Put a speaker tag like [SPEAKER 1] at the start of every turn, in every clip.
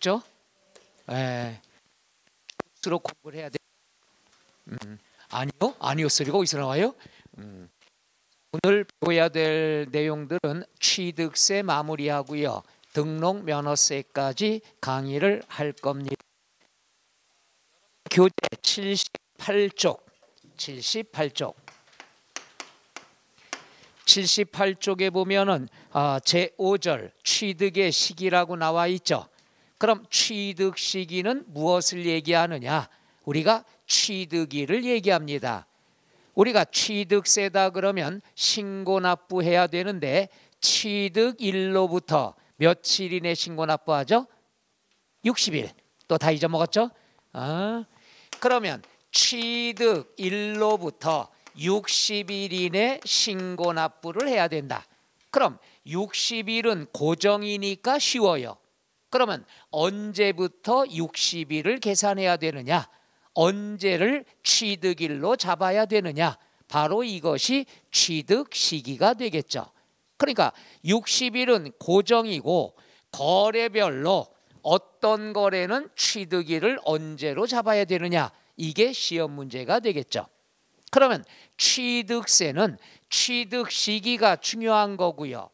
[SPEAKER 1] 되겠죠? 예. 스스로 공부를 해야 돼. 아니요 소리가 어디서 나와요? 오늘 배워야 될 내용들은 취득세 마무리하고요, 등록 면허세까지 강의를 할 겁니다. 교재 78쪽 78쪽에 보면은 제5절 취득의 시기라고 나와 있죠. 그럼 취득 시기는 무엇을 얘기하느냐? 우리가 취득일을 얘기합니다. 우리가 취득세다 그러면 신고 납부해야 되는데 취득일로부터 며칠 이내 신고 납부하죠? 60일. 또 다 잊어먹었죠? 그러면 취득일로부터 60일 이내 신고 납부를 해야 된다. 그럼 60일은 고정이니까 쉬워요. 그러면 언제부터 60일을 계산해야 되느냐? 언제를 취득일로 잡아야 되느냐? 바로 이것이 취득 시기가 되겠죠. 그러니까 60일은 고정이고 거래별로 어떤 거래는 취득일을 언제로 잡아야 되느냐? 이게 시험 문제가 되겠죠. 그러면 취득세는 취득 시기가 중요한 거고요.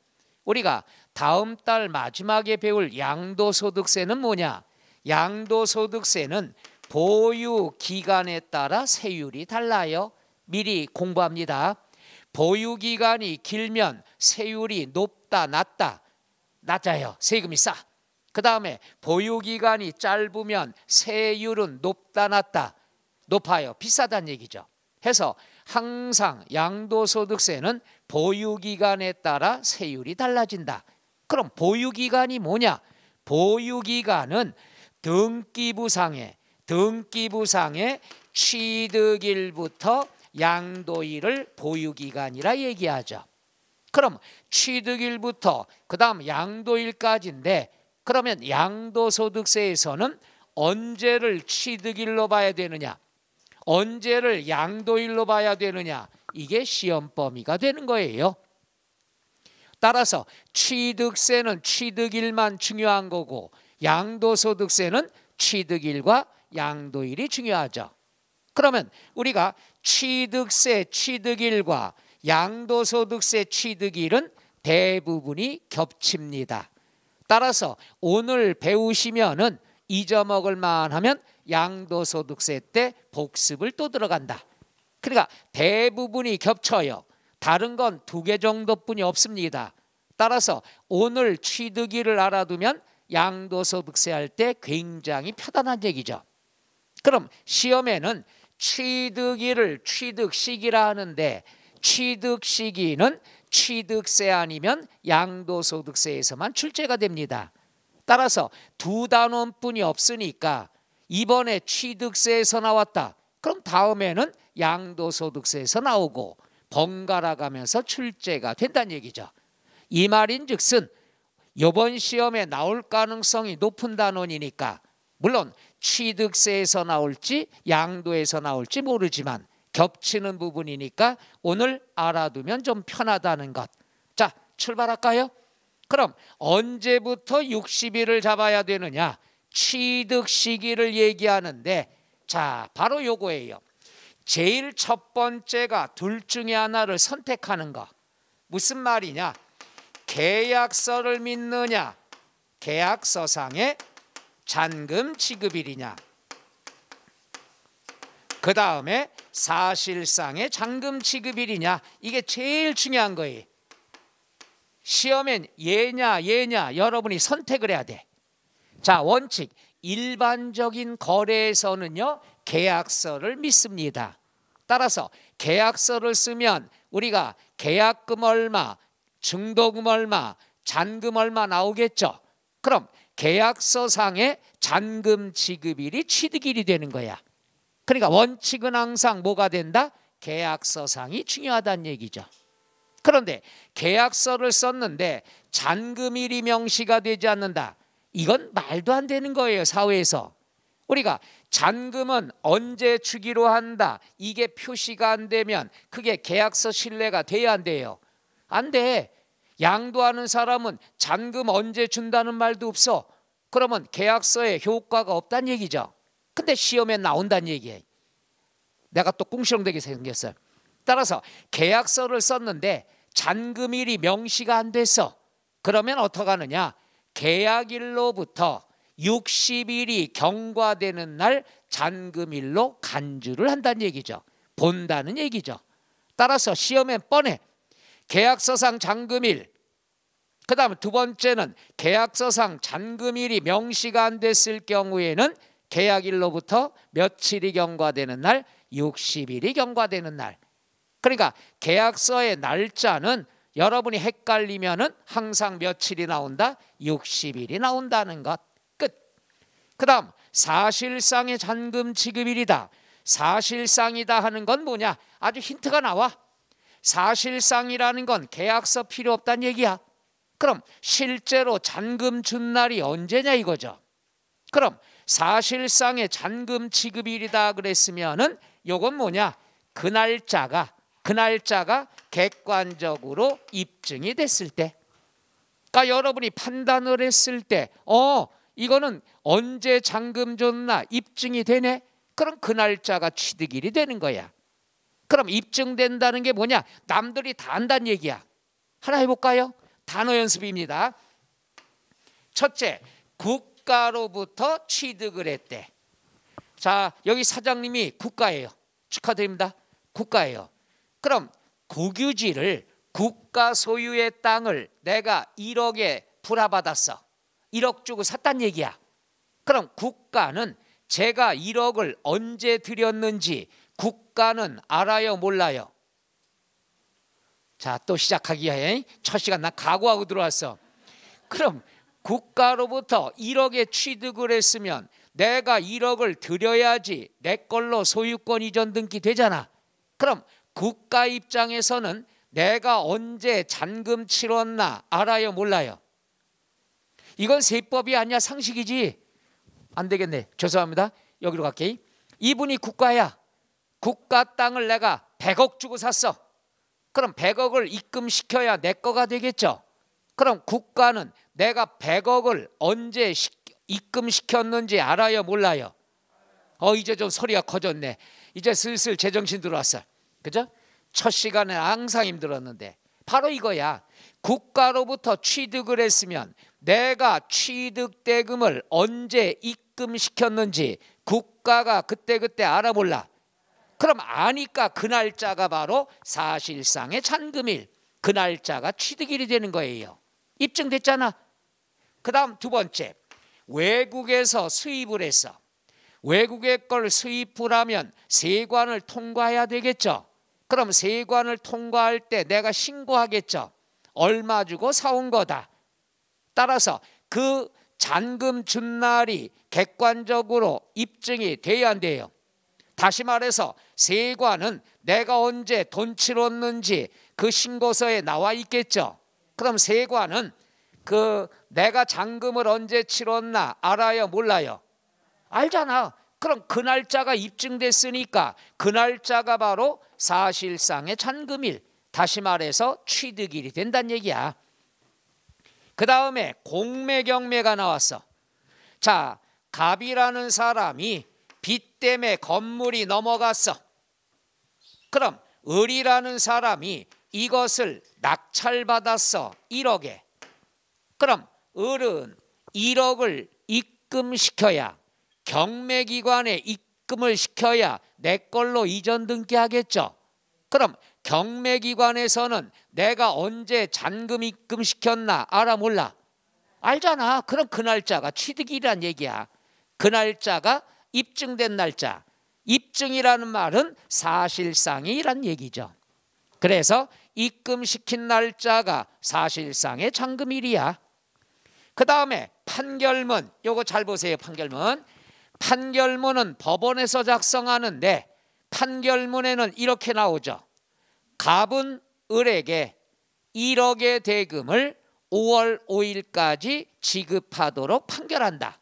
[SPEAKER 1] 우리가 다음 달 마지막에 배울 양도소득세는 뭐냐? 양도소득세는 보유 기간에 따라 세율이 달라요. 미리 공부합니다. 보유 기간이 길면 세율이 높다 낮다? 낮아요. 세금이 싸. 그 다음에 보유 기간이 짧으면 세율은 높다 낮다? 높아요. 비싸다는 얘기죠. 해서 항상 양도소득세는 보유기간에 따라 세율이 달라진다. 그럼 보유기간이 뭐냐? 보유기간은 등기부상의 취득일부터 양도일을 보유기간이라 얘기하죠. 그럼 취득일부터 그 다음 양도일까지인데, 그러면 양도소득세에서는 언제를 취득일로 봐야 되느냐? 언제를 양도일로 봐야 되느냐? 이게 시험 범위가 되는 거예요. 따라서 취득세는 취득일만 중요한 거고 양도소득세는 취득일과 양도일이 중요하죠. 그러면 우리가 취득세 취득일과 양도소득세 취득일은 대부분이 겹칩니다. 따라서 오늘 배우시면은 잊어먹을 만하면 양도소득세 때 복습을 또 들어간다. 그러니까 대부분이 겹쳐요. 다른 건 2개 정도뿐이 없습니다. 따라서 오늘 취득일을 알아두면 양도소득세 할 때 굉장히 편안한 얘기죠. 그럼 시험에는 취득일을 취득시기라 하는데 취득시기는 취득세 아니면 양도소득세에서만 출제가 됩니다. 따라서 2단원뿐이 없으니까 이번에 취득세에서 나왔다. 그럼 다음에는 양도소득세에서 나오고 번갈아 가면서 출제가 된다는 얘기죠. 이 말인즉슨 이번 시험에 나올 가능성이 높은 단원이니까 물론 취득세에서 나올지 양도에서 나올지 모르지만 겹치는 부분이니까 오늘 알아두면 좀 편하다는 것. 자, 출발할까요? 그럼 언제부터 60일을 잡아야 되느냐? 취득 시기를 얘기하는데, 자, 바로 요거예요. 제일 첫 번째가 둘 중에 하나를 선택하는 거. 무슨 말이냐? 계약서를 믿느냐? 계약서상의 잔금 지급일이냐? 그 다음에 사실상의 잔금 지급일이냐? 이게 제일 중요한 거예요. 시험엔 얘냐 여러분이 선택을 해야 돼. 자, 원칙 일반적인 거래에서는요 계약서를 믿습니다. 따라서 계약서를 쓰면 우리가 계약금 얼마, 증도금 얼마, 잔금 얼마 나오겠죠. 그럼 계약서상의 잔금 지급일이 취득일이 되는 거야. 그러니까 원칙은 항상 뭐가 된다? 계약서상이 중요하다는 얘기죠. 그런데 계약서를 썼는데 잔금일이 명시가 되지 않는다. 이건 말도 안 되는 거예요. 사회에서. 우리가 잔금은 언제 주기로 한다. 이게 표시가 안 되면 그게 계약서 신뢰가 돼야 안 돼요? 안 돼. 양도하는 사람은 잔금 언제 준다는 말도 없어. 그러면 계약서에 효과가 없다는 얘기죠. 근데 시험에 나온다는 얘기예요. 내가 또 꿍시렁대게 생겼어요. 따라서 계약서를 썼는데 잔금일이 명시가 안 됐어. 그러면 어떻게 하느냐? 계약일로부터 60일이 경과되는 날 잔금일로 간주를 한다는 얘기죠. 본다는 얘기죠. 따라서 시험엔 뻔해. 계약서상 잔금일, 그 다음 두 번째는 계약서상 잔금일이 명시가 안 됐을 경우에는 계약일로부터 며칠이 경과되는 날, 60일이 경과되는 날. 그러니까 계약서의 날짜는 여러분이 헷갈리면은 항상 며칠이 나온다? 60일이 나온다는 것. 끝. 그 다음 사실상의 잔금 지급일이다. 사실상이다 하는 건 뭐냐? 아주 힌트가 나와. 사실상이라는 건 계약서 필요 없다는 얘기야. 그럼 실제로 잔금 준 날이 언제냐 이거죠. 그럼 사실상의 잔금 지급일이다 그랬으면은 요건 뭐냐? 그 날짜가 객관적으로 입증이 됐을 때, 그러니까 여러분이 판단을 했을 때 이거는 언제 잔금 줬나 입증이 되네. 그럼 그 날짜가 취득일이 되는 거야. 그럼 입증된다는 게 뭐냐? 남들이 다 안다는 얘기야. 하나 해볼까요? 단어 연습입니다. 첫째, 국가로부터 취득을 했대. 자, 여기 사장님이 국가예요. 축하드립니다. 국가예요. 그럼 국유지를, 국가 소유의 땅을 내가 1억에 불화받았어. 1억 주고 샀단 얘기야. 그럼 국가는 제가 1억을 언제 드렸는지 국가는 알아요, 몰라요? 자, 또 시작하기야. 첫 시간 나 각오하고 들어왔어. 그럼 국가로부터 1억에 취득을 했으면 내가 1억을 드려야지 내 걸로 소유권 이전 등기 되잖아. 그럼 국가 입장에서는 내가 언제 잔금 치렀나 알아요, 몰라요? 이건 세법이 아니야, 상식이지. 안 되겠네. 죄송합니다. 여기로 갈게. 이분이 국가야. 국가 땅을 내가 100억 주고 샀어. 그럼 100억을 입금시켜야 내 거가 되겠죠. 그럼 국가는 내가 100억을 언제 입금시켰는지 알아요, 몰라요? 이제 좀 소리가 커졌네. 이제 슬슬 제정신 들어왔어. 그죠? 첫 시간에 항상 힘들었는데 바로 이거야. 국가로부터 취득을 했으면 내가 취득대금을 언제 입금시켰는지 국가가 그때그때 알아, 몰라? 그럼 아니까 그 날짜가 바로 사실상의 잔금일, 그 날짜가 취득일이 되는 거예요. 입증됐잖아. 그 다음 두 번째, 외국에서 수입을 했어. 외국의 걸 수입을 하면 세관을 통과해야 되겠죠. 그럼 세관을 통과할 때 내가 신고하겠죠. 얼마 주고 사온 거다. 따라서 그 잔금 준 날이 객관적으로 입증이 돼야 안 돼요. 다시 말해서 세관은 내가 언제 돈 치렀는지 그 신고서에 나와 있겠죠. 그럼 세관은 내가 잔금을 언제 치렀나 알아요, 몰라요? 알잖아. 그럼 그 날짜가 입증됐으니까 그 날짜가 바로 사실상의 잔금일, 다시 말해서 취득일이 된다는 얘기야. 그 다음에 공매경매가 나왔어. 자, 갑이라는 사람이 빚 때문에 건물이 넘어갔어. 그럼 을이라는 사람이 이것을 낙찰받았어. 1억에. 그럼 을은 1억을 입금시켜야, 경매기관에 입금을 시켜야 내 걸로 이전 등기하겠죠. 그럼 경매기관에서는 내가 언제 잔금 입금시켰나 알아, 몰라? 알잖아. 그럼 그 날짜가 취득일이란 얘기야. 그 날짜가 입증된 날짜. 입증이라는 말은 사실상이란 얘기죠. 그래서 입금시킨 날짜가 사실상의 잔금일이야. 그 다음에 판결문, 요거 잘 보세요. 판결문은 법원에서 작성하는데 판결문에는 이렇게 나오죠. 갑은 을에게 1억의 대금을 5월 5일까지 지급하도록 판결한다.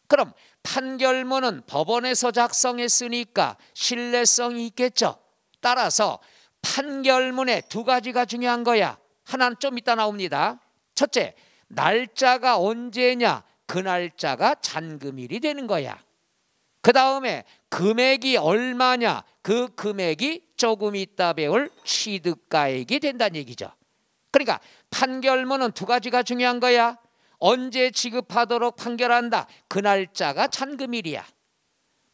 [SPEAKER 1] 그럼 판결문은 법원에서 작성했으니까 신뢰성이 있겠죠. 따라서 판결문에 두 가지가 중요한 거야. 하나는 좀 이따 나옵니다. 첫째, 날짜가 언제냐 그 날짜가 잔금일이 되는 거야. 그 다음에 금액이 얼마냐? 그 금액이 조금 이따 배울 취득가액이 된다는 얘기죠. 그러니까 판결문은 두 가지가 중요한 거야. 언제 지급하도록 판결한다. 그 날짜가 잔금일이야.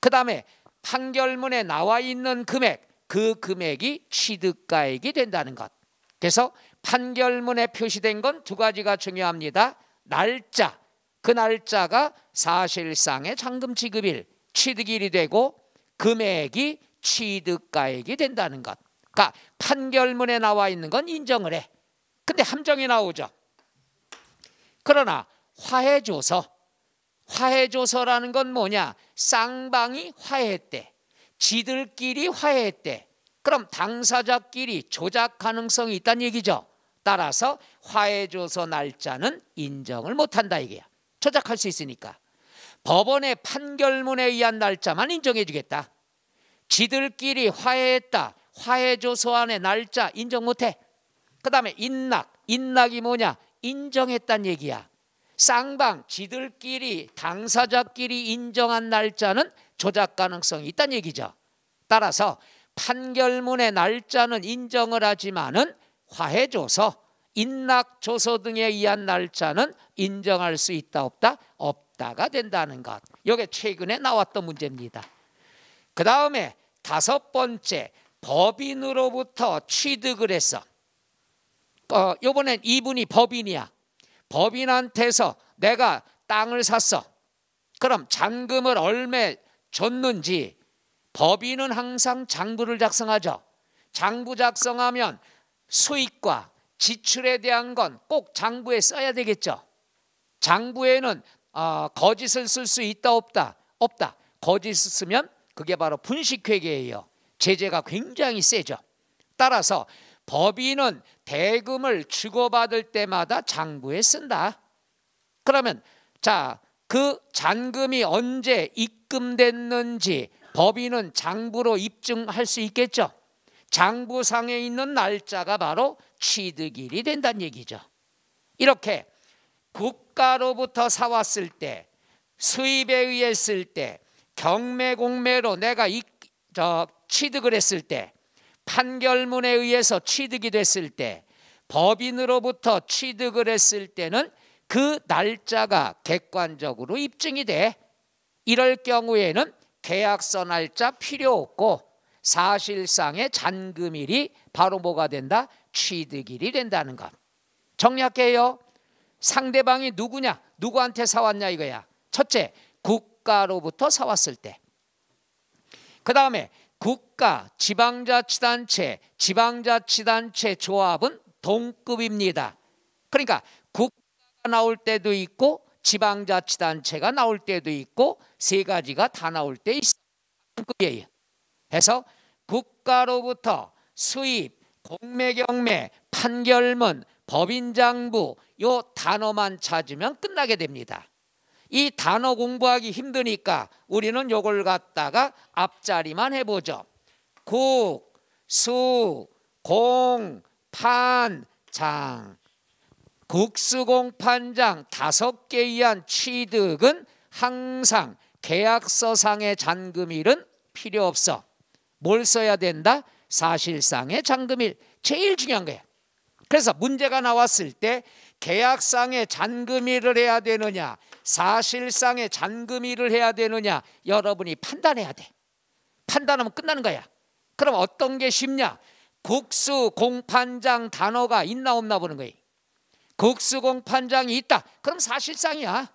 [SPEAKER 1] 그 다음에 판결문에 나와 있는 금액, 그 금액이 취득가액이 된다는 것. 그래서 판결문에 표시된 건 두 가지가 중요합니다. 날짜, 그 날짜가 사실상의 잔금 지급일, 취득일이 되고 금액이 취득가액이 된다는 것. 그러니까 판결문에 나와 있는 건 인정을 해. 근데 함정이 나오죠. 그러나 화해조서라는 건 뭐냐? 쌍방이 화해했대. 지들끼리 화해했대. 그럼 당사자끼리 조작 가능성이 있다는 얘기죠. 따라서 화해조서 날짜는 인정을 못한다 이게야. 조작할 수 있으니까. 법원의 판결문에 의한 날짜만 인정해 주겠다. 지들끼리 화해했다. 화해조서 안에 날짜 인정 못해. 그 다음에 인낙이 뭐냐? 인정했단 얘기야. 쌍방 지들끼리 당사자끼리 인정한 날짜는 조작 가능성이 있다는 얘기죠. 따라서 판결문의 날짜는 인정을 하지만은 화해조서, 인낙조서 등에 의한 날짜는 인정할 수 있다 없다? 없다가 된다는 것. 이게 최근에 나왔던 문제입니다. 그 다음에 다섯 번째, 법인으로부터 취득을 했어. 이번엔 이분이 법인이야. 법인한테서 내가 땅을 샀어. 그럼 잔금을 얼마 줬는지 법인은 항상 장부를 작성하죠. 장부 작성하면 수익과 지출에 대한 건 꼭 장부에 써야 되겠죠. 장부에는 거짓을 쓸 수 있다 없다? 없다. 거짓을 쓰면 그게 바로 분식회계예요. 제재가 굉장히 세죠. 따라서 법인은 대금을 주고받을 때마다 장부에 쓴다. 그러면 그 잔금이 언제 입금됐는지 법인은 장부로 입증할 수 있겠죠. 장부상에 있는 날짜가 바로 취득일이 된다는 얘기죠. 이렇게 국가로부터 사왔을 때, 수입에 의했을 때, 경매 공매로 내가 취득을 했을 때, 판결문에 의해서 취득이 됐을 때, 법인으로부터 취득을 했을 때는 그 날짜가 객관적으로 입증이 돼. 이럴 경우에는 계약서 날짜 필요 없고 사실상의 잔금일이 바로 뭐가 된다? 취득일이 된다는 것. 정리할게요. 상대방이 누구냐? 누구한테 사왔냐 이거야. 첫째, 국가로부터 사왔을 때. 그 다음에 국가, 지방자치단체, 지방자치단체 조합은 동급입니다. 그러니까 국가가 나올 때도 있고 지방자치단체가 나올 때도 있고 세 가지가 다 나올 때 있어요. 동급이에요. 해서 국가로부터 수입, 공매경매, 판결문, 법인장부 요 단어만 찾으면 끝나게 됩니다. 이 단어 공부하기 힘드니까 우리는 요걸 갖다가 앞자리만 해보죠. 국, 수, 공, 판, 장. 국수공판장 5개에 의한 취득은 항상 계약서상의 잔금일은 필요 없어. 뭘 써야 된다? 사실상의 잔금일. 제일 중요한 거예요. 그래서 문제가 나왔을 때 계약상의 잔금일을 해야 되느냐, 사실상의 잔금일을 해야 되느냐 여러분이 판단해야 돼. 판단하면 끝나는 거야. 그럼 어떤 게 쉽냐? 국수공판장 단어가 있나 없나 보는 거예요. 국수공판장이 있다. 그럼 사실상이야.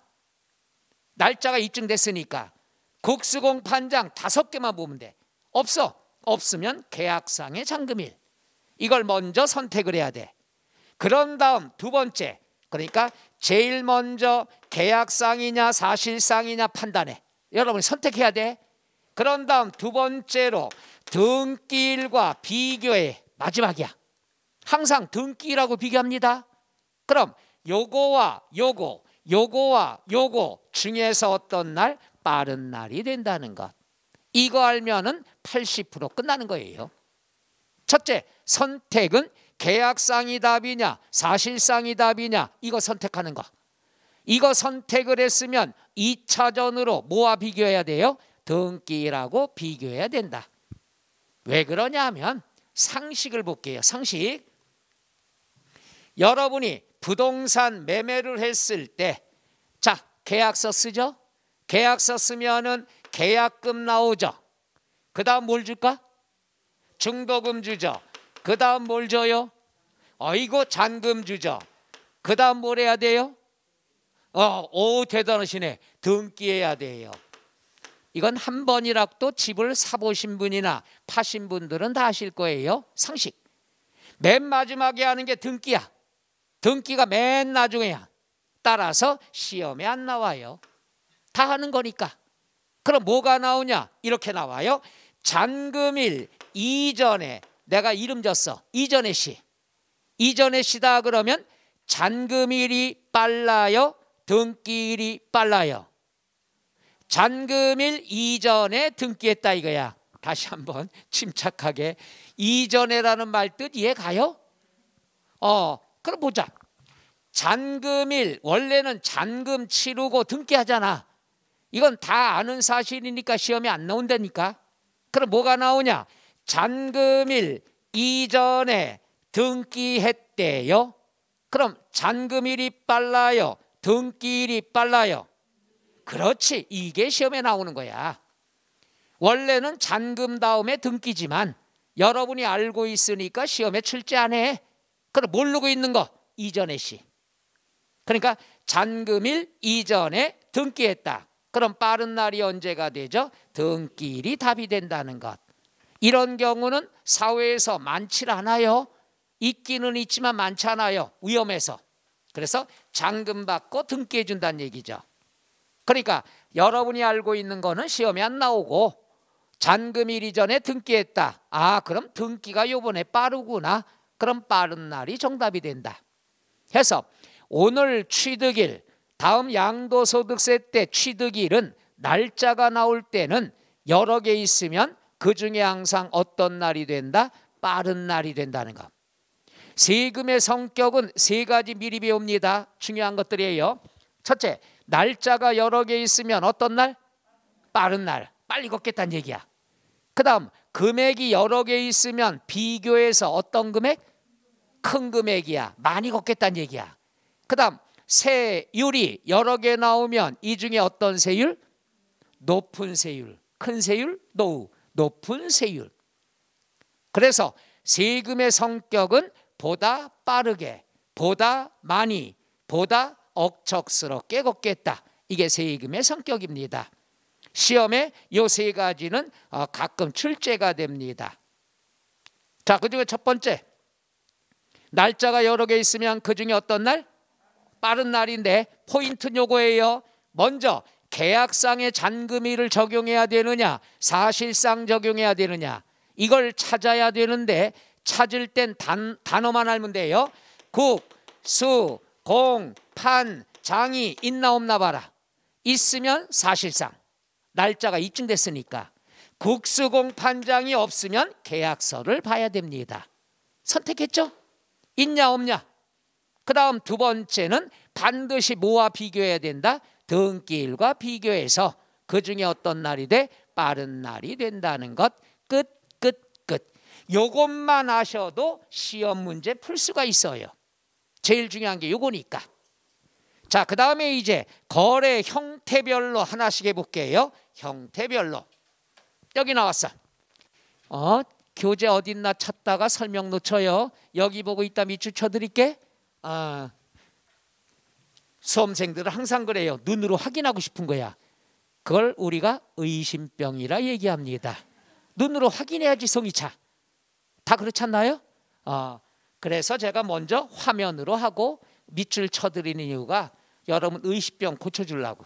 [SPEAKER 1] 날짜가 입증됐으니까. 국수공판장 5개만 보면 돼. 없어. 없으면 계약상의 잔금일. 이걸 먼저 선택을 해야 돼. 그런 다음 두 번째, 그러니까 제일 먼저 계약상이냐 사실상이냐 판단해. 여러분이 선택해야 돼. 그런 다음 두 번째로 등기일과 비교해. 마지막이야. 항상 등기일하고 비교합니다. 그럼 요거와 요거와 요거 중에서 어떤 날? 빠른 날이 된다는 것. 이거 알면은 80% 끝나는 거예요. 첫째, 선택은 계약상이 답이냐 사실상이 답이냐 이거 선택하는 거. 이거 선택을 했으면 2차전으로 뭐와 비교해야 돼요? 등기라고 비교해야 된다. 왜 그러냐 하면 상식을 볼게요. 상식. 여러분이 부동산 매매를 했을 때, 자, 계약서 쓰죠? 계약서 쓰면은 계약금 나오죠. 그 다음 뭘 줄까? 중도금 주죠. 그 다음 뭘 줘요? 이거 잔금 주죠. 그 다음 뭘 해야 돼요? 오, 대단하시네. 등기해야 돼요. 이건 한 번이라도 집을 사보신 분이나 파신 분들은 다 아실 거예요. 상식. 맨 마지막에 하는 게 등기야. 등기가 맨 나중에야. 따라서 시험에 안 나와요. 다 하는 거니까. 그럼 뭐가 나오냐? 이렇게 나와요. 잔금일 이전에, 내가 이름 줬어. 이전의 시. 이전의 시다 그러면 잔금일이 빨라요? 등기일이 빨라요? 잔금일 이전에 등기했다 이거야. 다시 한번 침착하게. 이전에라는 말 뜻 이해 가요? 그럼 보자. 잔금일, 원래는 잔금 치르고 등기하잖아. 이건 다 아는 사실이니까 시험에 안 나온다니까. 그럼 뭐가 나오냐? 잔금일 이전에 등기했대요. 그럼 잔금일이 빨라요? 등기일이 빨라요? 그렇지. 이게 시험에 나오는 거야. 원래는 잔금 다음에 등기지만 여러분이 알고 있으니까 시험에 출제 안 해. 그럼 모르고 있는 거 이전의 시. 그러니까 잔금일 이전에 등기했다. 그럼 빠른 날이 언제가 되죠? 등기일이 답이 된다는 것. 이런 경우는 사회에서 많지 않아요. 있기는 있지만 많지 않아요. 위험해서. 그래서 잔금 받고 등기해 준다는 얘기죠. 그러니까 여러분이 알고 있는 거는 시험에 안 나오고 잔금일 이전에 등기했다. 그럼 등기가 요번에 빠르구나. 그럼 빠른 날이 정답이 된다. 해서 오늘 취득일, 다음 양도소득세 때 취득일은 날짜가 나올 때는 여러 개 있으면 그중에 항상 어떤 날이 된다? 빠른 날이 된다는 것. 세금의 성격은 세 가지 미리 배웁니다. 중요한 것들이에요. 첫째, 날짜가 여러 개 있으면 어떤 날? 빠른 날. 빨리 걷겠다는 얘기야. 그 다음 금액이 여러 개 있으면 비교해서 어떤 금액? 큰 금액이야. 많이 걷겠다는 얘기야. 그 다음 세율이 여러 개 나오면 이 중에 어떤 세율? 높은 세율. 큰 세율? 높은 세율. 그래서 세금의 성격은 보다 빠르게, 보다 많이, 보다 억척스럽게 걷겠다. 이게 세금의 성격입니다. 시험에 이 세 가지는 가끔 출제가 됩니다. 자, 그중에 첫 번째, 날짜가 여러 개 있으면 그중에 어떤 날? 빠른 날인데 포인트는 요거예요. 먼저 계약상의 잔금일을 적용해야 되느냐, 사실상 적용해야 되느냐, 이걸 찾아야 되는데 찾을 땐 단어만 알면 돼요. 국, 수, 공, 판, 장이 있나 없나 봐라. 있으면 사실상 날짜가 입증됐으니까. 국수공판장이 없으면 계약서를 봐야 됩니다. 선택했죠? 있냐 없냐. 그 다음 두 번째는 반드시 뭐와 비교해야 된다? 등기일과 비교해서 그중에 어떤 날이 돼? 빠른 날이 된다는 것. 끝. 요것만 아셔도 시험 문제 풀 수가 있어요. 제일 중요한 게 요거니까. 자, 그 다음에 이제 거래 형태별로 하나씩 해볼게요. 형태별로. 여기 나왔어. 교재 어딨나 찾다가 설명 놓쳐요. 여기 보고 있다 밑줄 쳐드릴게. 수험생들은 항상 그래요. 눈으로 확인하고 싶은 거야. 그걸 우리가 의심병이라 얘기합니다. 눈으로 확인해야지 성이 차. 다 그렇지 않나요? 그래서 제가 먼저 화면으로 하고 밑줄 쳐드리는 이유가 여러분 의심병 고쳐주려고.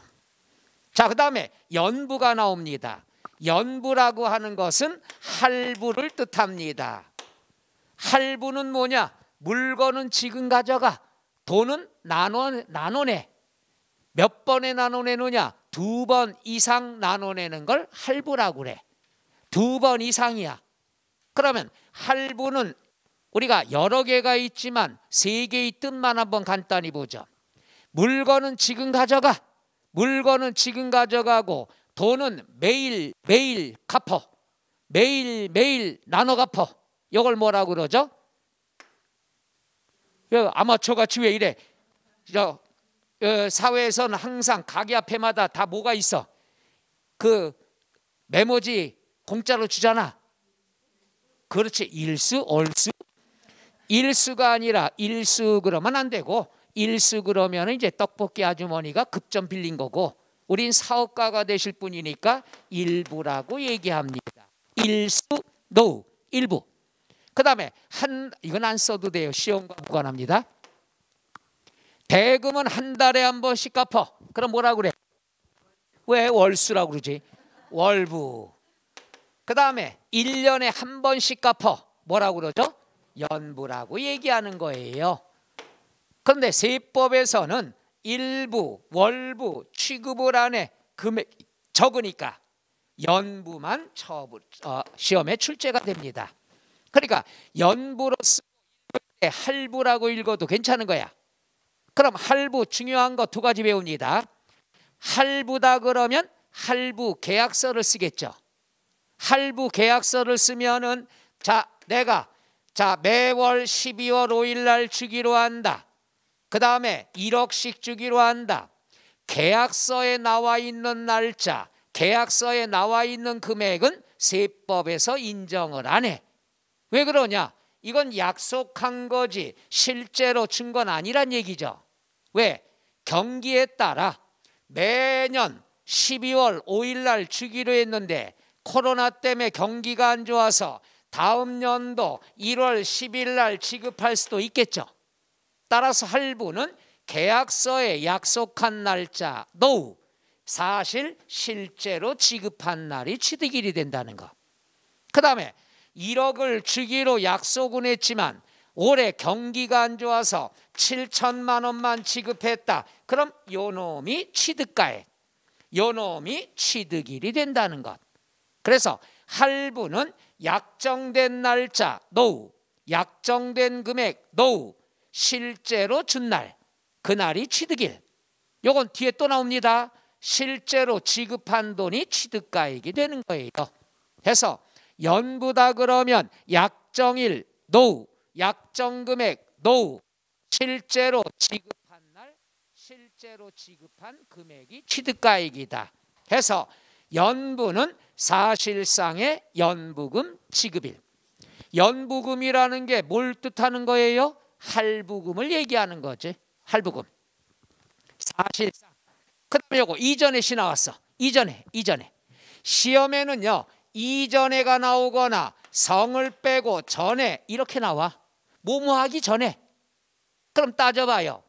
[SPEAKER 1] 자, 그 다음에 연부가 나옵니다. 연부라고 하는 것은 할부를 뜻합니다. 할부는 뭐냐? 물건은 지금 가져가, 돈은 나눠내. 몇 번에 나눠내느냐? 2번 이상 나눠내는 걸 할부라고 그래. 2번 이상이야. 그러면 할부는 우리가 여러 개가 있지만 세 개의 뜻만 한번 간단히 보죠. 물건은 지금 가져가. 물건은 지금 가져가고 돈은 매일 매일 갚어. 매일 매일 나눠 갚어. 이걸 뭐라고 그러죠? 아마추어 같이 왜 이래? 사회에서는 항상 가게 앞에마다 다 뭐가 있어? 그 메모지 공짜로 주잖아. 그렇지. 일수, 얼수. 일수가 아니라 일수 그러면 안 되고, 일수 그러면 이제 떡볶이 아주머니가 급전 빌린 거고, 우린 사업가가 되실 분이니까 일부라고 얘기합니다. 일수, 노, 일부. 그 다음에 이건 안 써도 돼요. 시험과 무관합니다. 대금은 한 달에 한 번씩 갚어. 그럼 뭐라 그래? 왜 월수라고 그러지? 월부. 그 다음에 1년에 한 번씩 갚어. 뭐라고 그러죠? 연부라고 얘기하는 거예요. 그런데 세법에서는 일부, 월부, 취급을 안에 금액 적으니까 연부만 시험에 출제가 됩니다. 그러니까 연부로 쓰고 할부라고 읽어도 괜찮은 거야. 그럼 할부 중요한 거 두 가지 배웁니다. 할부다 그러면 할부 계약서를 쓰겠죠. 할부 계약서를 쓰면은 내가 매월 12월 5일 날 주기로 한다. 그 다음에 1억씩 주기로 한다. 계약서에 나와 있는 날짜, 계약서에 나와 있는 금액은 세법에서 인정을 안 해. 왜 그러냐? 이건 약속한 거지 실제로 준 건 아니란 얘기죠. 왜? 경기에 따라 매년 12월 5일 날 주기로 했는데 코로나 때문에 경기가 안 좋아서 다음 연도 1월 10일 날 지급할 수도 있겠죠. 따라서 할부는 계약서에 약속한 날짜 노 사실 실제로 지급한 날이 취득일이 된다는 거. 그 다음에 1억을 주기로 약속은 했지만 올해 경기가 안 좋아서 7천만 원만 지급했다. 그럼 요놈이 취득가액, 요놈이 취득일이 된다는 것. 그래서 할부는 약정된 날짜 노, 약정된 금액 노, 실제로 준 날, 그날이 취득일. 요건 뒤에 또 나옵니다. 실제로 지급한 돈이 취득가액이 되는 거예요. 그래서 연부다 그러면 약정일 노, 약정금액 노, 실제로 지급한 날, 실제로 지급한 금액이 취득가액이다. 해서 연부는 사실상의 연부금 지급일. 연부금이라는 게 뭘 뜻하는 거예요? 할부금을 얘기하는 거지. 할부금. 사실상. 그다음에 요거 이전에 시 나왔어. 이전에 시험에는요 이전에가 나오거나 성을 빼고 전에 이렇게 나와. 뭐뭐하기 전에. 그럼 따져봐요.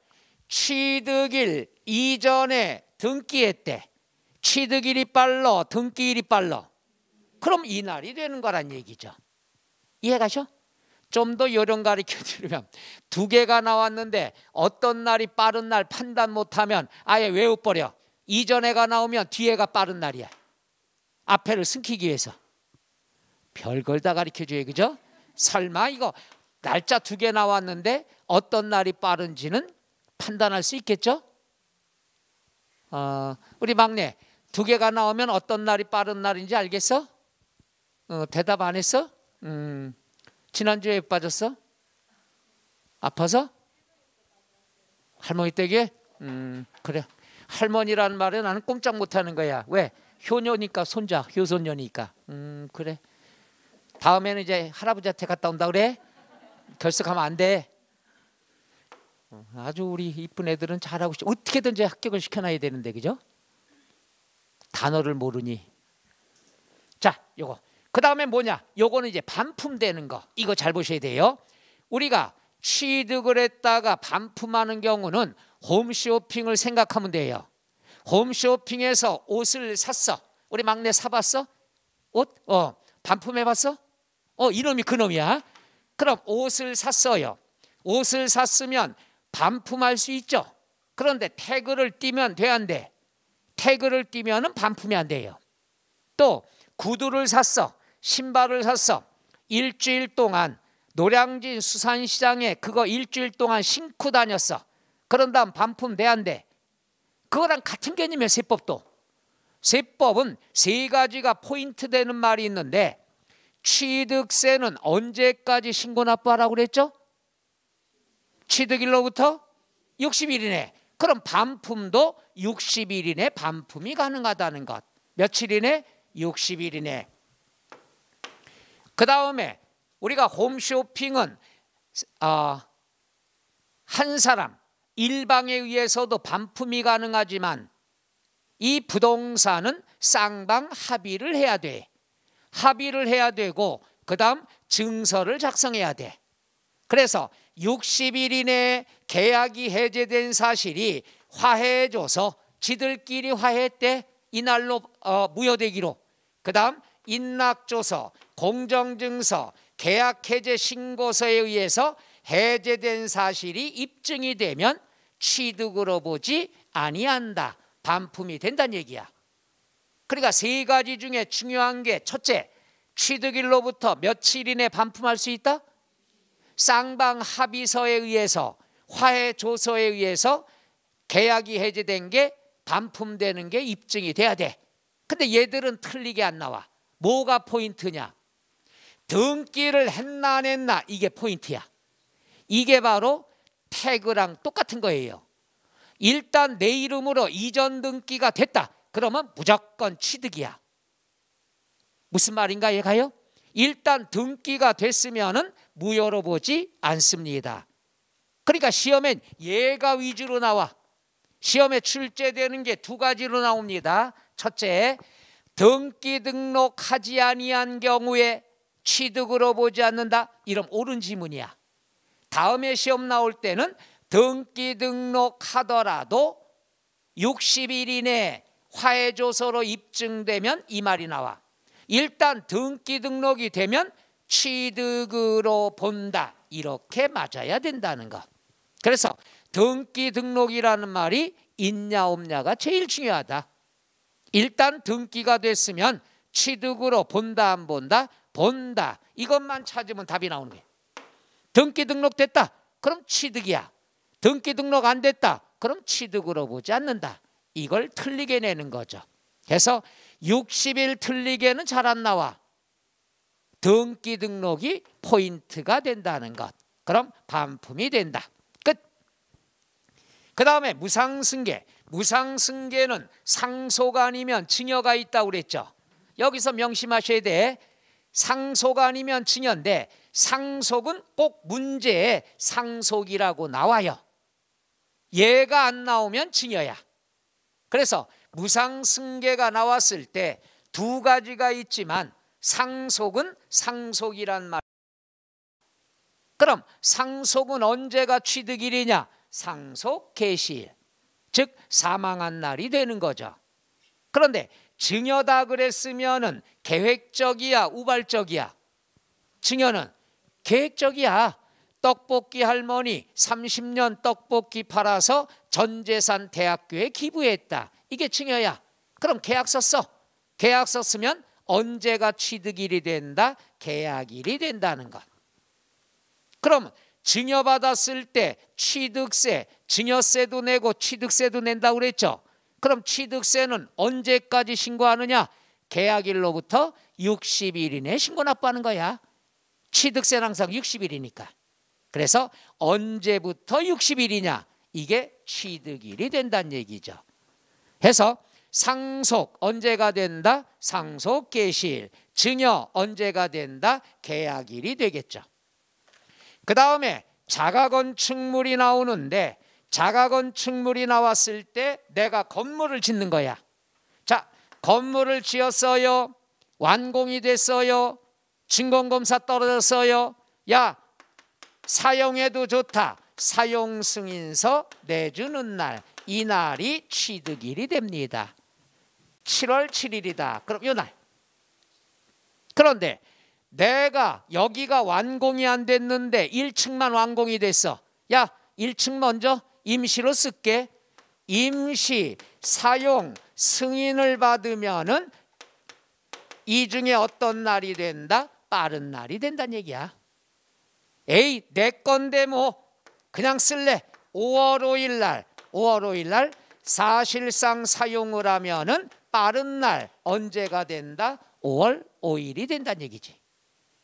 [SPEAKER 1] 취득일 이전에 등기했대. 취득일이 빨라 등기일이 빨라. 그럼 이날이 되는 거란 얘기죠. 이해가셔? 좀 더 요령 가르쳐 드리면 두 개가 나왔는데 어떤 날이 빠른 날 판단 못하면 아예 외워버려. 이전에가 나오면 뒤에가 빠른 날이야. 앞에를 숨기기 위해서. 별걸 다 가르쳐 줘요. 그죠? 설마 이거 날짜 두 개 나왔는데 어떤 날이 빠른지는 판단할 수 있겠죠? 우리 막내 두 개가 나오면 어떤 날이 빠른 날인지 알겠어? 대답 안 했어? 지난주에 왜 빠졌어? 아파서? 할머니 댁에? 그래. 할머니라는 말에 나는 꼼짝 못하는 거야. 왜? 효녀니까 손자, 효손녀니까. 그래. 다음에는 이제 할아버지한테 갔다 온다 그래? 결석하면 안 돼. 아주 우리 이쁜 애들은 잘하고 싶어. 어떻게든지 합격을 시켜놔야 되는데 그죠? 단어를 모르니. 자, 요거. 그 다음에 뭐냐? 요거는 이제 반품되는 거. 이거 잘 보셔야 돼요. 우리가 취득을 했다가 반품하는 경우는 홈쇼핑을 생각하면 돼요. 홈쇼핑에서 옷을 샀어. 우리 막내 사봤어? 옷? 반품해봤어? 이놈이 그놈이야. 그럼 옷을 샀어요. 옷을 샀으면 반품할 수 있죠. 그런데 태그를 띄면 돼 안 돼? 태그를 띄면은 반품이 안 돼요. 또 구두를 샀어. 신발을 샀어. 일주일 동안 노량진 수산시장에 그거 일주일 동안 신고 다녔어. 그런 다음 반품 돼 안 돼? 그거랑 같은 개념이에요. 세법도. 세법은 세 가지가 포인트 되는 말이 있는데, 취득세는 언제까지 신고 납부하라고 그랬죠? 취득일로부터 60일 이내. 그럼 반품도 60일 이내 반품이 가능하다는 것. 며칠 이내? 60일 이내. 그 다음에 우리가 홈쇼핑은 한 사람 일방에 의해서도 반품이 가능하지만 이 부동산은 쌍방 합의를 해야 돼. 합의를 해야 되고 그 다음 증서를 작성해야 돼. 그래서 60일 이내에 계약이 해제된 사실이 화해해줘서 지들끼리 화해했대. 이날로 무효되기로. 그 다음 인락조서, 공정증서, 계약해제 신고서에 의해서 해제된 사실이 입증이 되면 취득으로 보지 아니한다. 반품이 된다는 얘기야. 그러니까 세 가지 중에 중요한 게 첫째, 취득일로부터 며칠 이내 반품할 수 있다? 쌍방 합의서에 의해서, 화해 조서에 의해서 계약이 해제된 게 반품되는 게 입증이 돼야 돼. 근데 얘들은 틀리게 안 나와. 뭐가 포인트냐? 등기를 했나 안 했나, 이게 포인트야. 이게 바로 태그랑 똑같은 거예요. 일단 내 이름으로 이전 등기가 됐다. 그러면 무조건 취득이야. 무슨 말인가 얘가요? 일단 등기가 됐으면은 무효로 보지 않습니다. 그러니까 시험엔 얘가 위주로 나와. 시험에 출제되는 게 두 가지로 나옵니다. 첫째, 등기 등록하지 아니한 경우에 취득으로 보지 않는다. 이런 옳은 지문이야. 다음에 시험 나올 때는 등기 등록하더라도 60일 이내에 화해조서로 입증되면 이 말이 나와. 일단 등기 등록이 되면 취득으로 본다. 이렇게 맞아야 된다는 것. 그래서 등기 등록이라는 말이 있냐 없냐가 제일 중요하다. 일단 등기가 됐으면 취득으로 본다 안 본다? 본다. 이것만 찾으면 답이 나오는 거예요. 등기 등록됐다. 그럼 취득이야. 등기 등록 안 됐다. 그럼 취득으로 보지 않는다. 이걸 틀리게 내는 거죠. 그래서 60일 틀리게는 잘 안 나와. 등기 등록이 포인트가 된다는 것. 그럼 반품이 된다. 끝. 그 다음에 무상승계. 무상승계는 상소가 아니면 증여가 있다고 그랬죠. 여기서 명심하셔야 돼. 상소가 아니면 증여인데 상속은 꼭 문제에 상속이라고 나와요. 얘가 안 나오면 증여야. 그래서 무상승계가 나왔을 때 두 가지가 있지만 상속은 상속이란 말. 그럼 상속은 언제가 취득일이냐? 상속 개시일. 즉 사망한 날이 되는 거죠. 그런데 증여다 그랬으면은 계획적이야, 우발적이야? 증여는 계획적이야. 떡볶이 할머니 30년 떡볶이 팔아서 전 재산 대학교에 기부했다. 이게 증여야. 그럼 계약서 써. 계약서 쓰면 언제가 취득일이 된다? 계약일이 된다는 것. 그럼 증여받았을 때 취득세, 증여세도 내고 취득세도 낸다고 그랬죠. 그럼 취득세는 언제까지 신고하느냐? 계약일로부터 60일 이내에 신고 납부하는 거야. 취득세는 항상 60일이니까. 그래서 언제부터 60일이냐? 이게 취득일이 된다는 얘기죠. 해서 상속 언제가 된다? 상속 개시일. 증여 언제가 된다? 계약일이 되겠죠. 그 다음에 자가건축물이 나오는데 자가건축물이 나왔을 때 내가 건물을 짓는 거야. 자, 건물을 지었어요. 완공이 됐어요. 준공검사 떨어졌어요. 야, 사용해도 좋다. 사용승인서 내주는 날, 이 날이 취득일이 됩니다. 7월 7일이다. 그럼 이 날. 그런데 내가 여기가 완공이 안 됐는데 1층만 완공이 됐어. 야, 1층 먼저 임시로 쓸게. 임시 사용 승인을 받으면은 이 중에 어떤 날이 된다? 빠른 날이 된다는 얘기야. 에이, 내 건데 뭐 그냥 쓸래. 5월 5일 날 사실상 사용을 하면은 빠른 날 언제가 된다? 5월 5일이 된다는 얘기지.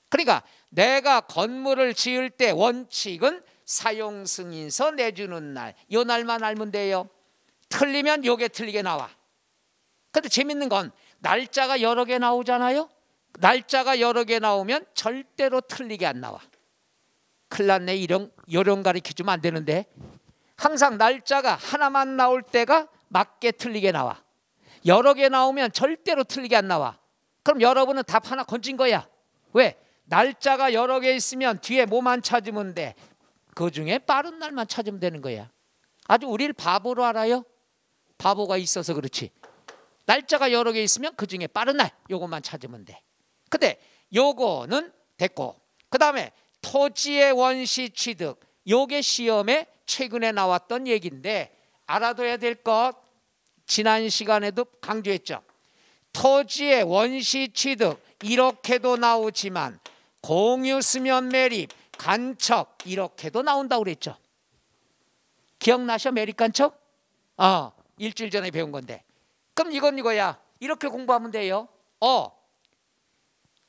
[SPEAKER 1] 그러니까 내가 건물을 지을 때 원칙은 사용 승인서 내주는 날, 요 날만 알면 돼요. 틀리면 요게 틀리게 나와. 근데 재밌는 건 날짜가 여러 개 나오잖아요. 날짜가 여러 개 나오면 절대로 틀리게 안 나와. 큰일 났네. 요령 가르쳐주면 안 되는데. 항상 날짜가 하나만 나올 때가 맞게 틀리게 나와. 여러 개 나오면 절대로 틀리게 안 나와. 그럼 여러분은 답 하나 건진 거야. 왜? 날짜가 여러 개 있으면 뒤에 뭐만 찾으면 돼? 그 중에 빠른 날만 찾으면 되는 거야. 아주 우리를 바보로 알아요. 바보가 있어서 그렇지. 날짜가 여러 개 있으면 그 중에 빠른 날 요것만 찾으면 돼. 근데 요거는 됐고, 그 다음에 토지의 원시 취득, 요게 시험에 최근에 나왔던 얘기인데 알아둬야 될 것, 지난 시간에도 강조했죠. 토지의 원시 취득 이렇게도 나오지만 공유 수면 매립, 간척 이렇게도 나온다고 그랬죠. 기억나셔? 매립 간척? 일주일 전에 배운 건데. 그럼 이건 이거야. 이렇게 공부하면 돼요.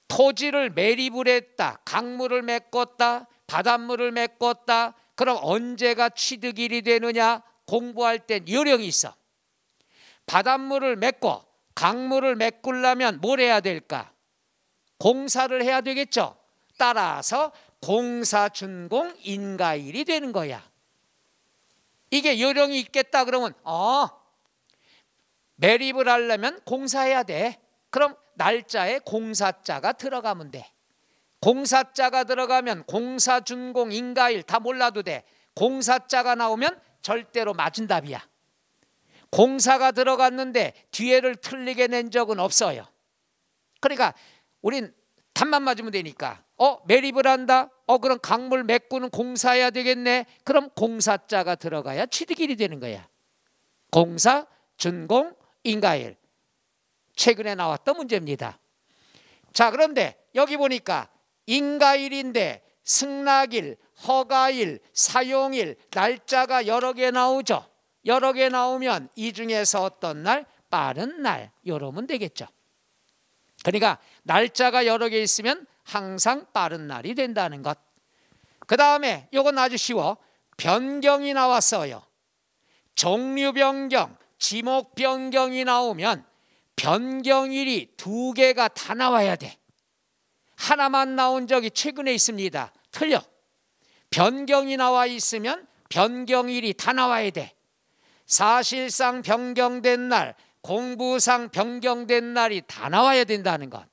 [SPEAKER 1] 토지를 매립을 했다, 강물을 메꿨다, 바닷물을 메꿨다. 그럼 언제가 취득일이 되느냐? 공부할 땐 요령이 있어. 바닷물을 맺고 강물을 메꾸려면 뭘 해야 될까? 공사를 해야 되겠죠. 따라서 공사 준공 인가일이 되는 거야. 이게 요령이 있겠다 그러면 매립을 하려면 공사해야 돼. 그럼 날짜에 공사자가 들어가면 돼. 공사자가 들어가면 공사 준공 인가일 다 몰라도 돼. 공사자가 나오면 절대로 맞은 답이야. 공사가 들어갔는데 뒤에를 틀리게 낸 적은 없어요. 그러니까 우린 답만 맞으면 되니까. 매립을 한다? 그럼 강물 메꾸는 공사해야 되겠네. 그럼 공사자가 들어가야 취득일이 되는 거야. 공사, 준공, 인가일. 최근에 나왔던 문제입니다. 자, 그런데 여기 보니까 인가일인데 승낙일, 허가일, 사용일, 날짜가 여러 개 나오죠. 여러 개 나오면 이 중에서 어떤 날? 빠른 날. 이러면 되겠죠. 그러니까 날짜가 여러 개 있으면 항상 빠른 날이 된다는 것. 그 다음에 이건 아주 쉬워. 변경이 나왔어요. 종류 변경, 지목 변경이 나오면 변경일이 2개가 다 나와야 돼. 하나만 나온 적이 최근에 있습니다. 틀려. 변경이 나와 있으면 변경일이 다 나와야 돼. 사실상 변경된 날, 공부상 변경된 날이 다 나와야 된다는 것.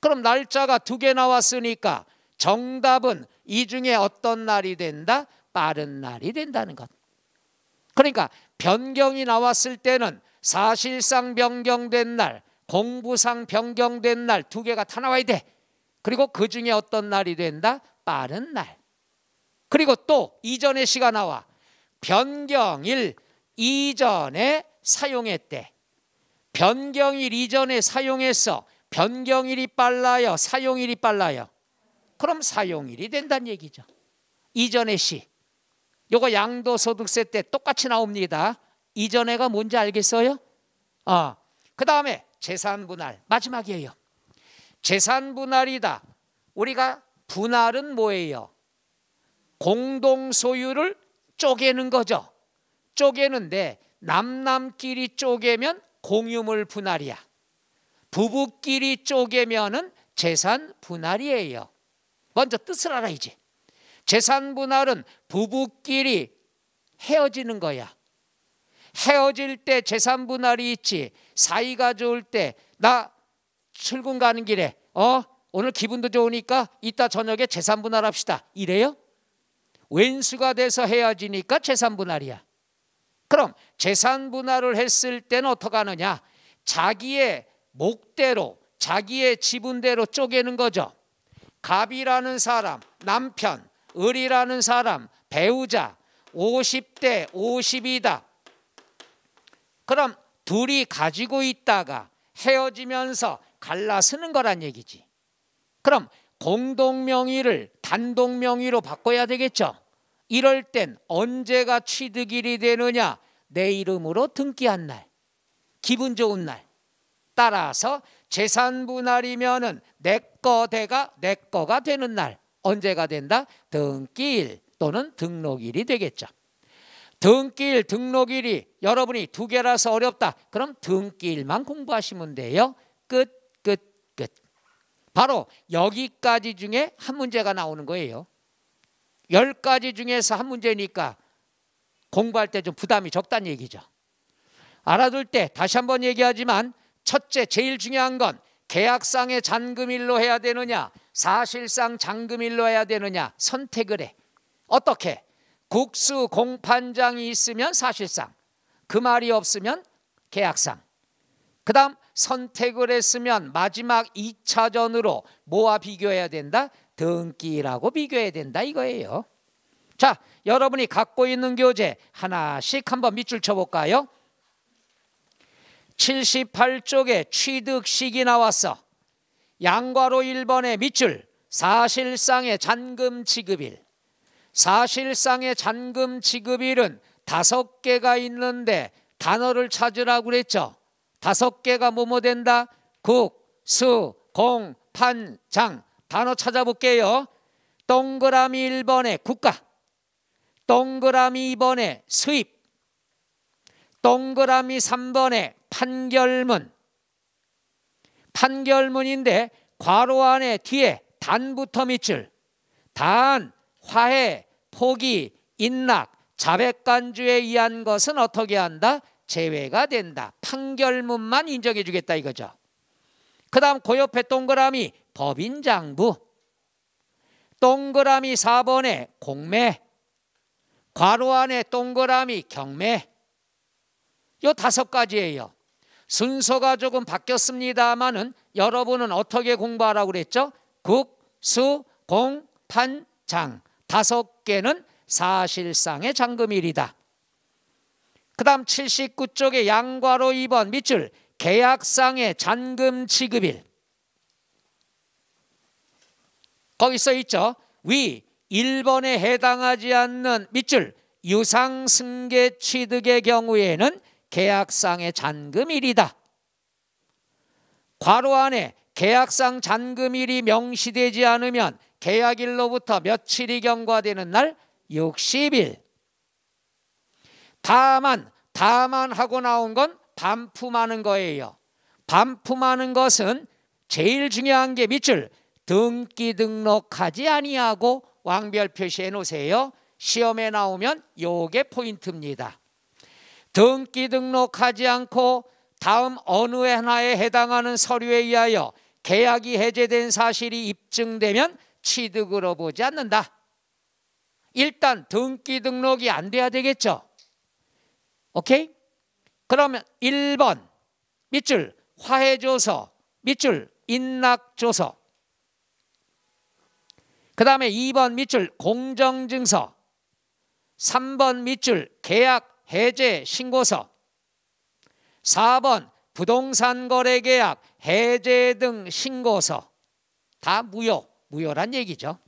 [SPEAKER 1] 그럼 날짜가 2개 나왔으니까 정답은 이 중에 어떤 날이 된다? 빠른 날이 된다는 것. 그러니까 변경이 나왔을 때는 사실상 변경된 날, 공부상 변경된 날 2개가 다 나와야 돼. 그리고 그 중에 어떤 날이 된다? 빠른 날. 그리고 또 이전의 시가 나와. 변경일 이전에 사용했대. 변경일 이전에 사용했어. 변경일이 빨라요? 사용일이 빨라요? 그럼 사용일이 된다는 얘기죠. 이전의 시. 요거 양도소득세 때 똑같이 나옵니다. 이전에가 뭔지 알겠어요? 그 다음에 재산분할. 마지막이에요. 재산분할이다. 우리가 분할은 뭐예요? 공동소유를 쪼개는 거죠. 쪼개는데 남남끼리 쪼개면 공유물 분할이야. 부부끼리 쪼개면은 재산 분할이에요. 먼저 뜻을 알아야지. 재산 분할은 부부끼리 헤어지는 거야. 헤어질 때 재산 분할이 있지. 사이가 좋을 때 나 출근 가는 길에 오늘 기분도 좋으니까 이따 저녁에 재산 분할합시다. 이래요? 왼수가 돼서 헤어지니까 재산 분할이야. 그럼 재산 분할을 했을 때는 어떻게 하느냐? 자기의 목대로, 자기의 지분대로 쪼개는 거죠. 갑이라는 사람, 남편, 을이라는 사람, 배우자, 50대 50이다. 그럼 둘이 가지고 있다가 헤어지면서 갈라 쓰는 거란 얘기지. 그럼 공동명의를 단독명의로 바꿔야 되겠죠. 이럴 땐 언제가 취득일이 되느냐? 내 이름으로 등기한 날, 기분 좋은 날. 따라서 재산 분할이면은 내 거가 되는 날. 언제가 된다? 등기일 또는 등록일이 되겠죠. 등기일, 등록일이 여러분이 두 개라서 어렵다. 그럼 등기일만 공부하시면 돼요. 끝. 바로 여기까지 중에 한 문제가 나오는 거예요. 10가지 중에서 한 문제니까 공부할 때 좀 부담이 적다는 얘기죠. 알아둘 때 다시 한번 얘기하지만 첫째, 제일 중요한 건 계약상의 잔금일로 해야 되느냐, 사실상 잔금일로 해야 되느냐 선택을 해. 어떻게? 국수 공판장이 있으면 사실상, 그 말이 없으면 계약상. 그 다음 선택을 했으면 마지막 2차전으로 뭐와 비교해야 된다? 등기라고 비교해야 된다 이거예요. 자, 여러분이 갖고 있는 교재 하나씩 한번 밑줄 쳐볼까요? 78쪽에 취득식이 나왔어. 양괄호 1번의 밑줄, 사실상의 잔금 지급일. 사실상의 잔금 지급일은 5개가 있는데 단어를 찾으라고 그랬죠. 5개가 뭐뭐 된다? 국, 수, 공, 판, 장. 단어 찾아볼게요. 동그라미 1번에 국가, 동그라미 2번에 수입, 동그라미 3번에 판결문. 판결문인데 괄호 안에 뒤에 단부터 밑줄. 단, 화해, 포기, 인락, 자백간주에 의한 것은 어떻게 한다? 제외가 된다. 판결문만 인정해 주겠다 이거죠. 그 다음 그 옆에 동그라미 법인장부, 동그라미 4번에 공매, 괄호 안에 동그라미 경매. 요 5가지예요. 순서가 조금 바뀌었습니다만은 여러분은 어떻게 공부하라고 그랬죠? 국, 수, 공, 판, 장. 5개는 사실상의 잔금일이다. 그 다음 79쪽에 양괄호 2번 밑줄, 계약상의 잔금 지급일. 거기 써 있죠. 위 1번에 해당하지 않는 밑줄, 유상승계 취득의 경우에는 계약상의 잔금일이다. 괄호 안에 계약상 잔금일이 명시되지 않으면 계약일로부터 며칠이 경과되는 날? 60일. 다만 하고 나온 건 반품하는 거예요. 반품하는 것은 제일 중요한 게 밑줄, 등기 등록하지 아니하고 왕별 표시해 놓으세요. 시험에 나오면 요게 포인트입니다. 등기 등록하지 않고 다음 어느 하나에 해당하는 서류에 의하여 계약이 해제된 사실이 입증되면 취득으로 보지 않는다. 일단 등기 등록이 안 돼야 되겠죠. 오케이? 그러면 1번 밑줄 화해조서, 밑줄 인락조서. 그 다음에 2번 밑줄 공정증서, 3번 밑줄 계약 해제 신고서, 4번 부동산 거래 계약 해제 등 신고서. 다 무효란 얘기죠.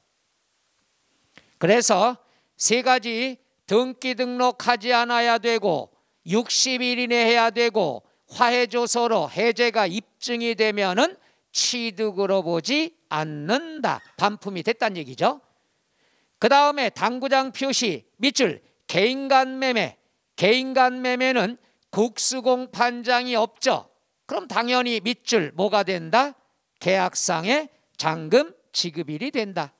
[SPEAKER 1] 그래서 3가지 등기 등록하지 않아야 되고 60일 이내 해야 되고 화해조서로 해제가 입증이 되면은 취득으로 보지 않는다. 반품이 됐다는 얘기죠. 그 다음에 당구장 표시 밑줄 개인간 매매. 개인간 매매는 국수공판장이 없죠. 그럼 당연히 밑줄 뭐가 된다? 계약상의 잔금 지급일이 된다.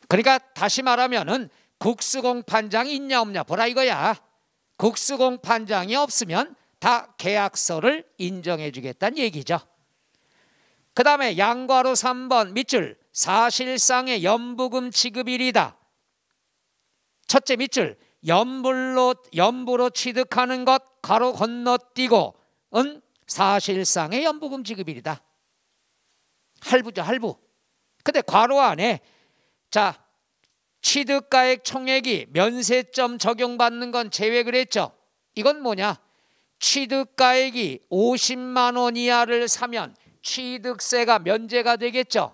[SPEAKER 1] 그러니까 다시 말하면은 국수공판장이 있냐 없냐 보라 이거야. 국수공판장이 없으면 다 계약서를 인정해 주겠다는 얘기죠. 그 다음에 양괄호 3번 밑줄 사실상의 연부금 지급일이다. 첫째 밑줄 연부로 취득하는 것 가로 건너뛰고 은 사실상의 연부금 지급일이다. 할부죠, 할부. 근데 괄호 안에 자 취득가액 총액이 면세점 적용받는 건 제외 그랬죠. 이건 뭐냐? 취득가액이 50만 원 이하를 사면 취득세가 면제가 되겠죠.